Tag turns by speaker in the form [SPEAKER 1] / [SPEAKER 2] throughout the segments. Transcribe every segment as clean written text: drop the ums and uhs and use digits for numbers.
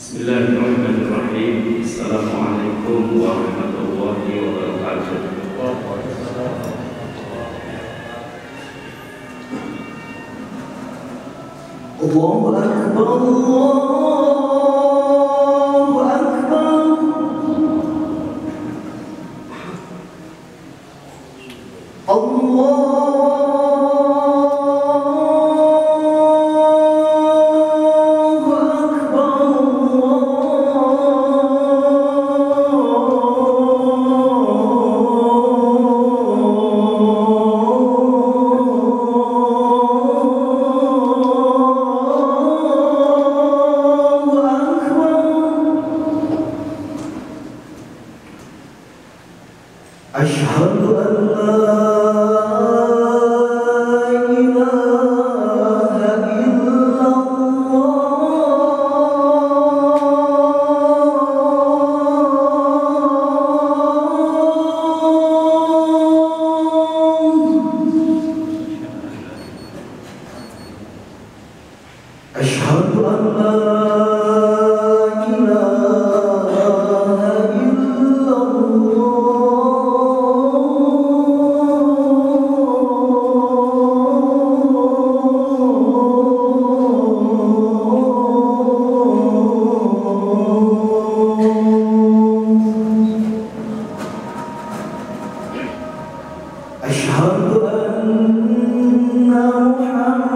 [SPEAKER 1] Bismillahirrahmanirrahim. Assalamualaikum warahmatullahi wabarakatuh.
[SPEAKER 2] Allahu Akbar, Allahu Akbar. Asyhadu an la ilaha illallah. Asyhadu an la Asyhadu anna Muhammadan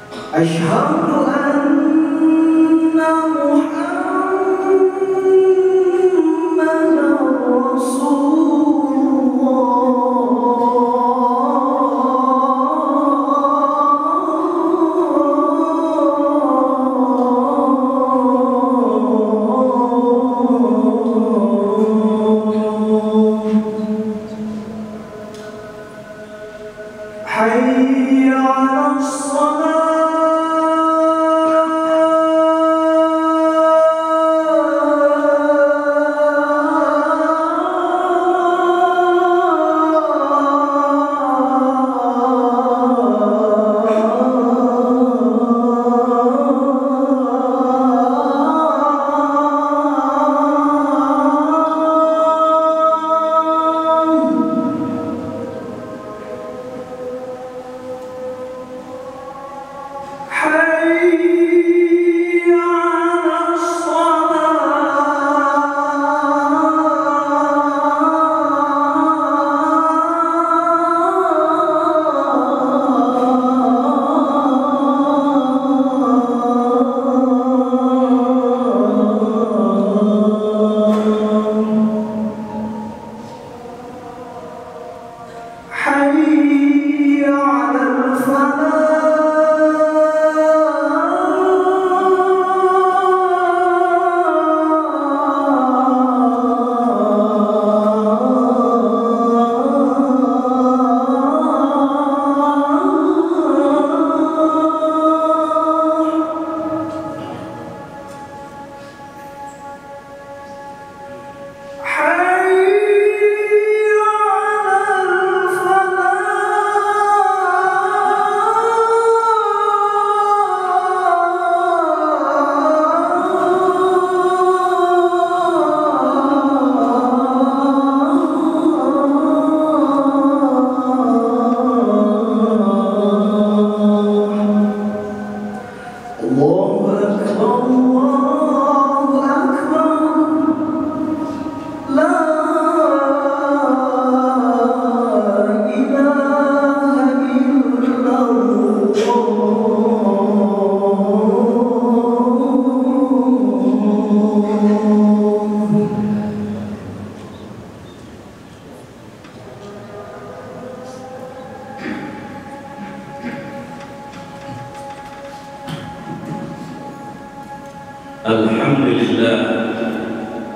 [SPEAKER 2] Rasulullah. Asyhadu anna Hayya 'alas salat.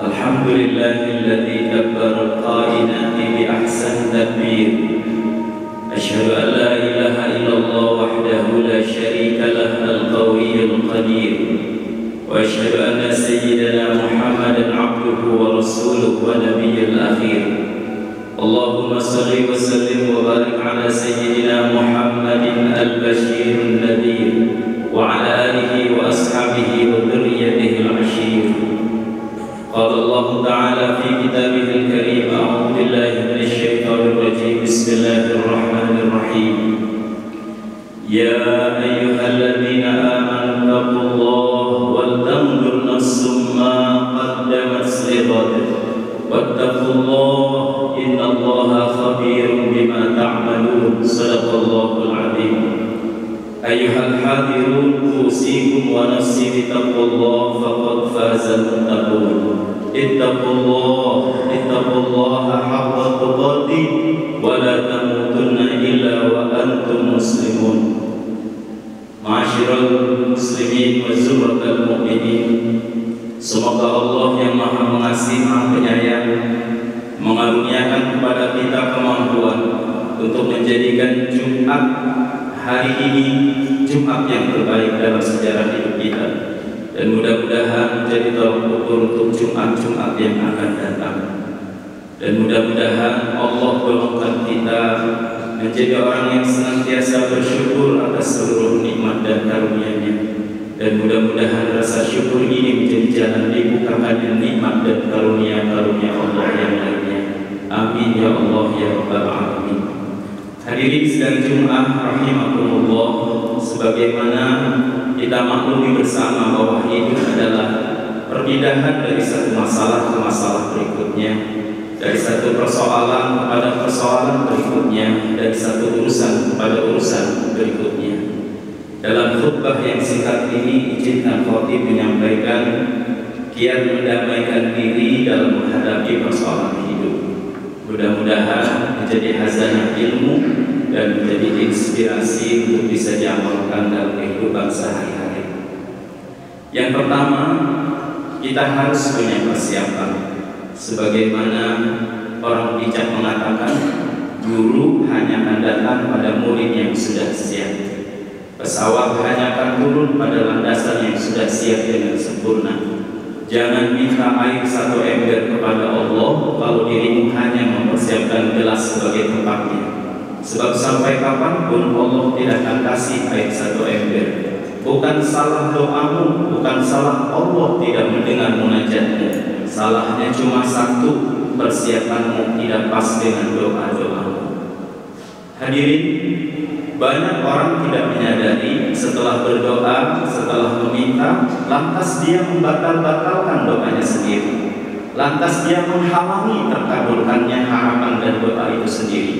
[SPEAKER 1] Alhamdulillahilladzi dabbara al-qainati bi ahsan tadbir. Asyhadu an la ilaha illallah wahdahu la syarika lah. وأشهد أن سيدنا محمدا عبده ورسوله ونبي الأخير. اللهم صل وسلم وبارك على سيدنا محمد البشير النذير وعلى آله وأصحابه وذريته العشير. قال الله تعالى في كتابه الكريم: أعوذ بالله من الشيطان الرجيم. بسم الله الرحمن الرحيم. يا أيها الذين آمنوا اتقوا الله ولتنظر نفس ما قدمت لغد واتقوا الله إن الله خبير بما تعملون. صدق الله العظيم. أيها الحاضرون، أوصيكم ونفسي بتقوى الله فقد فاز المتقون. اتقوا الله حق تقاته ولا تموتن إلا وأنتم مسلمون. Ma'asyiral muslimin wa zumratal mu'minin, semoga Allah yang Maha Pengasih, Maha Penyayang mengaruniakan kepada kita kemampuan untuk menjadikan Jumat hari ini Jumat yang terbaik dalam sejarah hidup kita, dan mudah-mudahan menjadi tolak ukur untuk Jumat-Jumat yang akan datang. Dan mudah-mudahan Allah golongkan kita menjadi orang yang senantiasa bersyukur atas seluruh nikmat dan karunia-Nya. Dan mudah-mudahan rasa syukur ini menjadi jalan dibukakannya nikmat dan karunia-karunia Allah yang lainnya. Amin ya Allah ya Rabbal Alamin. Hadirin sidang Jumat rahimakumullah, sebagaimana kita maklumi bersama bahwa hidup adalah perpindahan dari satu masalah ke masalah berikutnya, dari satu persoalan kepada persoalan berikutnya, dari satu urusan kepada urusan berikutnya. Dalam khutbah yang singkat ini, izinkan khotib menyampaikan kiat mendamaikan diri dalam menghadapi persoalan hidup. Mudah-mudahan menjadi hazanah ilmu dan menjadi inspirasi untuk bisa diamalkan dalam kehidupan sehari-hari. Yang pertama, kita harus punya persiapan. Sebagaimana orang bijak mengatakan, guru hanya akan datang pada murid yang sudah siap. Pesawat hanya akan turun pada landasan yang sudah siap dengan sempurna. Jangan minta air 1 ember kepada Allah kalau dirimu hanya mempersiapkan gelas sebagai tempatnya. Sebab sampai kapanpun Allah tidak akan kasih air 1 ember. Bukan salah doamu, bukan salah Allah tidak mendengar munajatmu. Salahnya cuma satu, persiapanmu tidak pas dengan doa-doamu. Hadirin, banyak orang tidak menyadari setelah berdoa, setelah meminta, lantas dia membatal-batalkan doanya sendiri. Lantas dia menghalangi terkabulkannya harapan dan doa itu sendiri.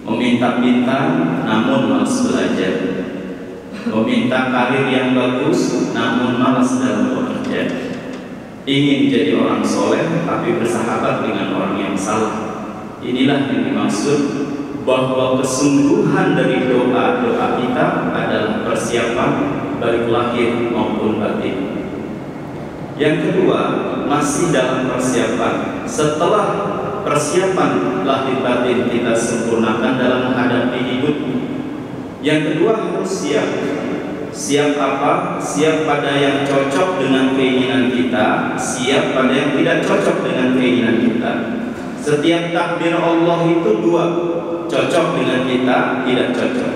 [SPEAKER 1] Meminta-minta namun malas belajar. Meminta karir yang bagus namun malas dalam bekerja. Ingin jadi orang soleh tapi bersahabat dengan orang yang salah. Inilah yang dimaksud bahwa kesungguhan dari doa-doa kita adalah persiapan baik lahir maupun batin. Yang kedua, masih dalam persiapan. Setelah persiapan lahir batin kita sempurnakan dalam menghadapi hidup, yang kedua harus siap. Siap apa? Siap pada yang cocok dengan keinginan kita, siap pada yang tidak cocok dengan keinginan kita. Setiap takdir Allah itu dua, cocok dengan kita, tidak cocok.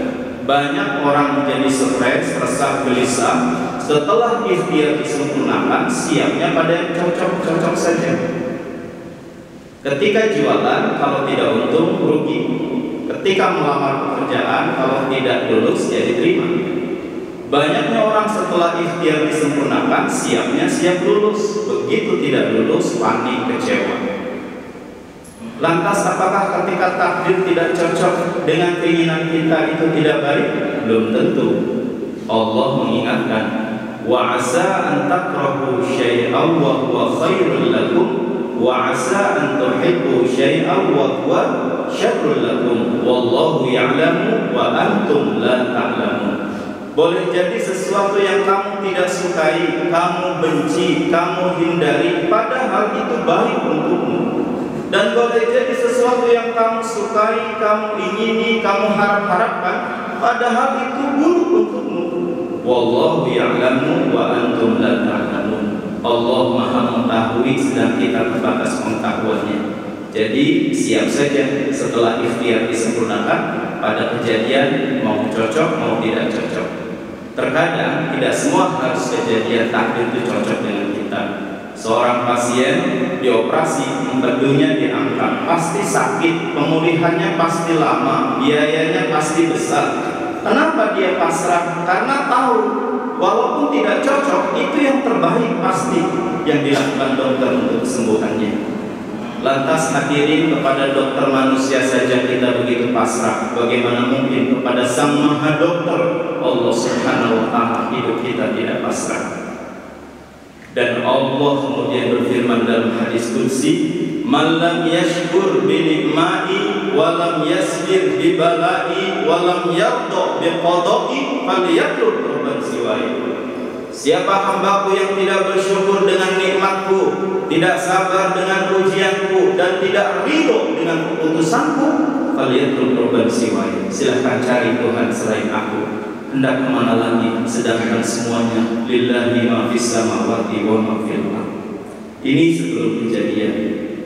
[SPEAKER 1] Banyak orang menjadi stres, resah, gelisah. Setelah ikhtiar disempurnakan, siapnya pada yang cocok-cocok saja. Ketika jualan, kalau tidak untung, rugi. Ketika melamar pekerjaan, kalau tidak lulus, ya diterima. Banyaknya orang setelah ikhtiar disempurnakan, siapnya siap lulus. Begitu tidak lulus, panik, kecewa. Lantas apakah ketika takdir tidak cocok dengan keinginan kita itu tidak baik? Belum tentu. Allah mengingatkan, wa asa an takrahu syai'an wa huwa khairul lakum wa asa an tuhibbu syai'an wa huwa syarrul lakum wallahu ya'lamu wa antum la ta'lamun. Boleh jadi sesuatu yang kamu tidak sukai, kamu benci, kamu hindari, padahal itu baik untukmu. Dan boleh jadi sesuatu yang kamu sukai, kamu ingini, kamu harap-harapkan, padahal itu buruk untukmu. Wallahu ya'lamu wa antum la ta'lamun. Allah Maha mengetahui sedang kita terbatas pengetahuannya. Jadi siap saja setelah ikhtiar disempurnakan pada kejadian mau cocok mau tidak cocok. Terkadang tidak semua harus kejadian takdir itu cocok dengan kita. Seorang pasien dioperasi, empedunya diangkat, pasti sakit, pemulihannya pasti lama, biayanya pasti besar. Kenapa dia pasrah? Karena tahu walaupun tidak cocok, itu yang terbaik pasti yang dilakukan dokter untuk kesembuhannya. Lantas hadirin, kepada dokter manusia saja kita begitu pasrah, bagaimana mungkin kepada Sang Maha Dokter Allah Subhanahu wa Ta'ala hidup kita tidak pasrah? Dan Allah kemudian berfirman dalam hadis qudsi, "Man lam yashkur bi ni'mai wa lam yasbir bi bala'i wa lam yarda bi qada'i falyatlub rabban siwai." Siapa hambaku yang tidak bersyukur dengan nikmatku, tidak sabar dengan ujianku, dan tidak ridho dengan keputusanku, falyatlub rabban siwai. Silahkan cari Tuhan selain aku. Hendak kemana lagi, sedangkan semuanya lillahi ma fis samawati wa ma fil ardh. Ini sebelum kejadian.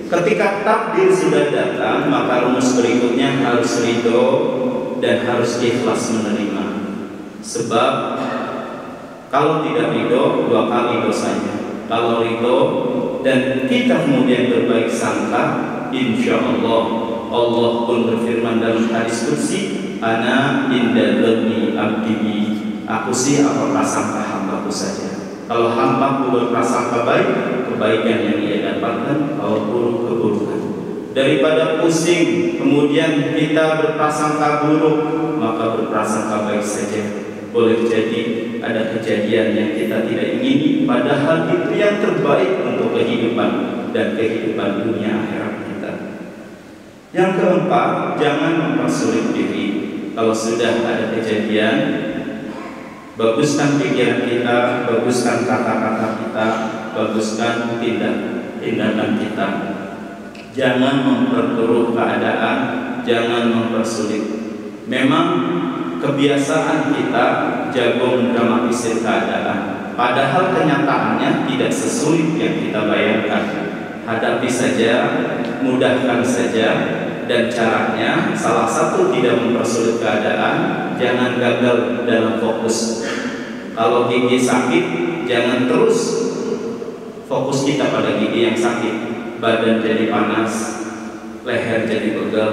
[SPEAKER 1] Ketika takdir sudah datang, maka rumus berikutnya harus ridho dan harus ikhlas menerima. Sebab kalau tidak ridho, dua kali dosanya. Kalau ridho dan kita kemudian berbaik sangka, insya Allah pun berfirman dalam hadis qudsi, "Ana inda dzanni abdi bi." Aku sih apa prasangka hambaku saja. Kalau hambaku berprasangka baik, kebaikan yang ia dapatkan. Kalau buruk, keburukan. Daripada pusing kemudian kita berprasangka buruk, maka berprasangka baik saja. Boleh jadi ada kejadian yang kita tidak ingini, padahal itu yang terbaik untuk kehidupan dan kehidupan dunia akhirat kita. Yang keempat, jangan mempersulit diri. Kalau sudah ada kejadian, baguskan pikiran kita, baguskan kata-kata kita, baguskan tindakan kita. Jangan memperkeruh keadaan, jangan mempersulit. Memang kebiasaan kita jago mendramatisir keadaan, padahal kenyataannya tidak sesulit yang kita bayangkan. Hadapi saja, mudahkan saja, dan caranya salah satu tidak mempersulit keadaan. Jangan gagal dalam fokus. Kalau gigi sakit, jangan terus fokus kita pada gigi yang sakit. Badan jadi panas, leher jadi pegal,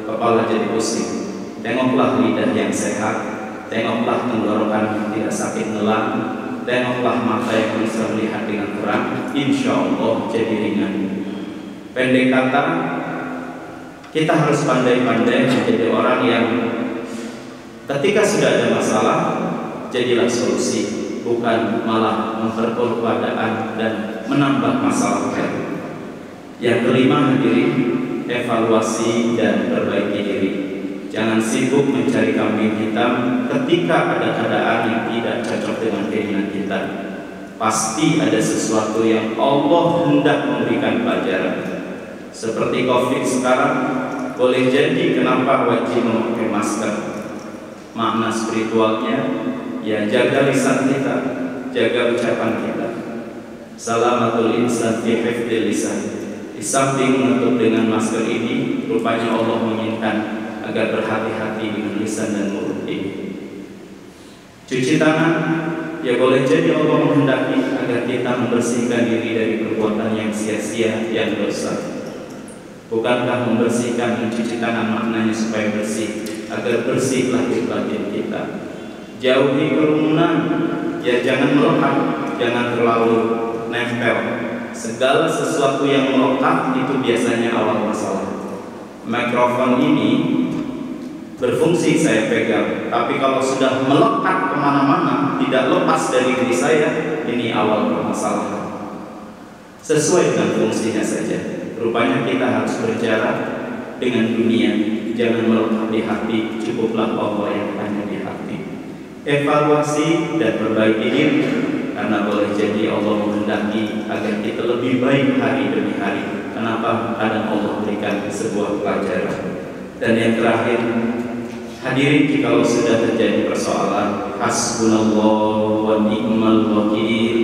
[SPEAKER 1] kepala jadi pusing. Tengoklah lidah yang sehat, tengoklah tenggorokan yang tidak sakit ngelang, tengoklah mata yang bisa melihat dengan terang. Insya Allah jadi ringan. Pendek kata, kita harus pandai-pandai menjadi orang yang ketika sudah ada masalah, jadilah solusi, bukan malah memperkeruh keadaan dan menambah masalah baru. Yang kelima, hadirin, evaluasi dan perbaiki diri. Jangan sibuk mencari kambing hitam ketika ada keadaan yang tidak cocok dengan keinginan kita. Pasti ada sesuatu yang Allah hendak memberikan pelajaran. Seperti COVID sekarang, boleh jadi kenapa wajib memakai masker. Makna spiritualnya, ya jaga lisan kita, jaga ucapan kita. Salamatul insan fi hifdzil lisan. Di samping menutup dengan masker ini, rupanya Allah menginginkan agar berhati-hati dengan lisan dan mulut ini. Cuci tangan, ya boleh jadi Allah menghendaki agar kita membersihkan diri dari perbuatan yang sia-sia, yang dosa. Bukankah membersihkan mencuci tangan maknanya supaya bersih, agar bersih lahir batin kita. Jauhi kerumunan, ya jangan melekat, jangan terlalu nempel. Segala sesuatu yang melekat itu biasanya awal masalah. Mikrofon ini berfungsi saya pegang, tapi kalau sudah melekat kemana-mana, tidak lepas dari diri saya, ini awal permasalahan. Sesuai dengan fungsinya saja. Rupanya kita harus berjarak dengan dunia, jangan melekat di hati, cukuplah Allah yang hanya di hati. Evaluasi dan perbaiki diri, karena boleh jadi Allah menghendaki agar kita lebih baik hari demi hari. Kenapa? Kadang Allah berikan sebuah pelajaran. Dan yang terakhir, Hadirin, jikalau sudah terjadi persoalan, hasbunallah wa ni'mal wakil,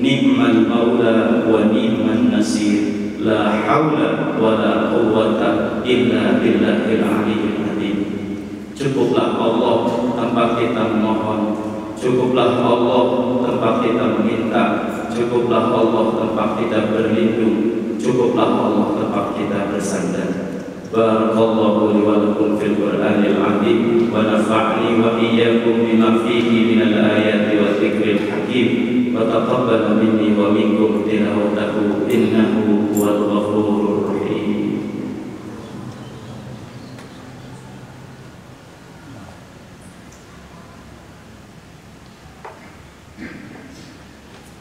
[SPEAKER 1] ni'mal maula wa ni'man nasir, la haula wa la quwwata illa billahil aliyyil azim. Cukuplah Allah tempat kita memohon, cukuplah Allah tempat kita meminta, cukuplah Allah tempat kita berlindung, cukuplah Allah tempat kita bersandar. Barakallahu li wa lakum fil Qur'anil azim wa nafa'ni wa iyyakum bima fihi minal ayati wa dzikril hakim wa taqabbal minni wa minkum tilawatahu innahu huwal ghafurur rahim.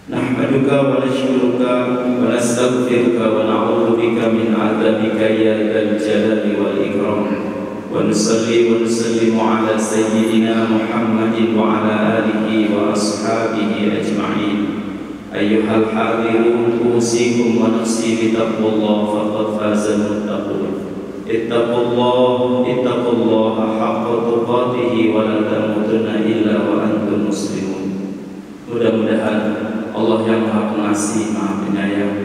[SPEAKER 1] Nahmaduka wa nashkuruka wa nastaghfiruka wa na'udzu bika min 'adzabika ya dzal jalali wal ikram. Wa nusalli wa nusallimu ala sayyidina Muhammadin wa ala alihi wa ashabihi ajma'in. Ayyuhal hadirun, usikum wa nafsi bi taqwallah faqad fazal muttaqun. Ittaqullaha haqqa tuqatih wa la tamutunna illa wa antum muslimun. Mudah-mudahan Allah yang Maha Pengasih, Maha Penyayang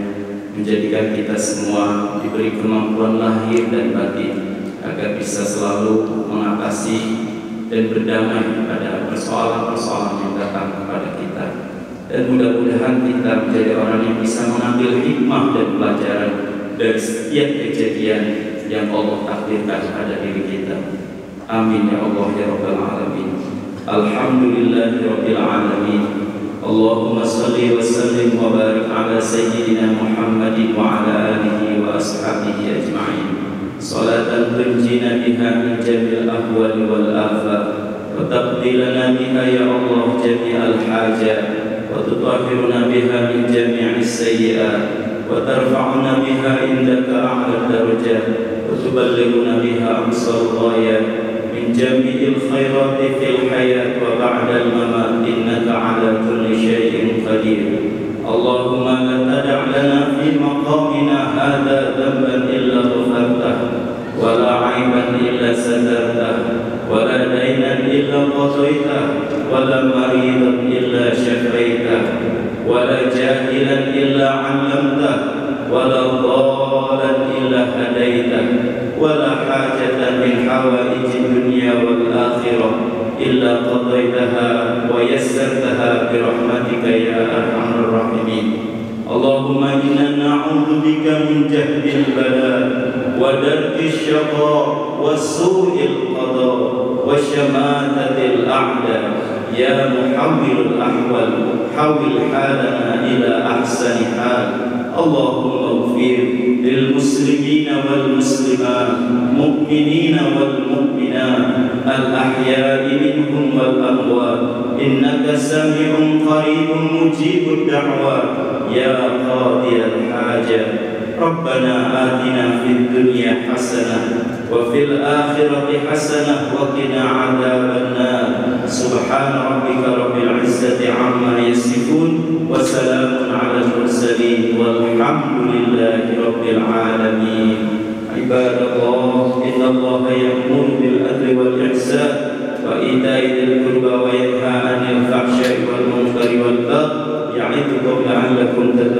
[SPEAKER 1] menjadikan kita semua diberi kemampuan lahir dan batin agar bisa selalu mengatasi dan berdamai pada persoalan-persoalan yang datang kepada kita. Dan mudah-mudahan kita menjadi orang yang bisa mengambil hikmah dan pelajaran dari setiap kejadian yang Allah takdirkan pada diri kita. Amin ya Allah ya Rabbal Alamin. Alhamdulillahirabbil alamin. Allahumma salli wa sallim wa barik ala sayyidina Muhammadin wa ala alihi wa ashabihi ajma'in. Salatan tunjina biha min jami'il ahwali wal afat wa taqdi lana biha ya Allah jami'al hajat wa tutahhiruna biha min jami'is sayyi'at wa tarfa'una biha indaka a'la darajat wa tuballighuna biha aqsal ghayat min jami'il khairati fil hayat wa ba'dal mamat innaka ala kulli syai'in qadir. Allahumma la tada' lana fi maqamina hadha dhanban illa ghafartah wa la 'aiban illa satartah wa la daynan illa qadaitah wa la maridan illa syafaitah wa la jahilan illa 'allamtah wa la dhalan illa hadaitah wa la hajatan min hawaijid dunya wal akhirah illa qadaitaha wa yassartaha bi rahmatika ya arhamar rahimin. Allahumma inna na'udzu bika min jahdil bala wa darkis syaqa wa su'il qada wa syamatatil a'da ya muhawwilul ahwal hawil halana ila ahsani hal. Allahumma ighfir lil muslimina wal muslimat, mu'minina wal mu'minat, al ahya'i minhum wal amwat, innaka sami'un qaribun mujibud da'wat ya qadiyal hajat. Rabbana atina fid dunya hasanah wa fil akhirati hasanah wa qina adzaban nar. Subhana rabbika rabbil izzati amma yasifun wa salamun alal mursalin walhamdulillahi rabbil alamin. Ibadallah, innallaha ya'muru bil adli wal ihsan wa ita'i dzil qurba wa yanha 'anil fahsya'i wal munkari wal baghi ya'idukum la'allakum tadhakkarun.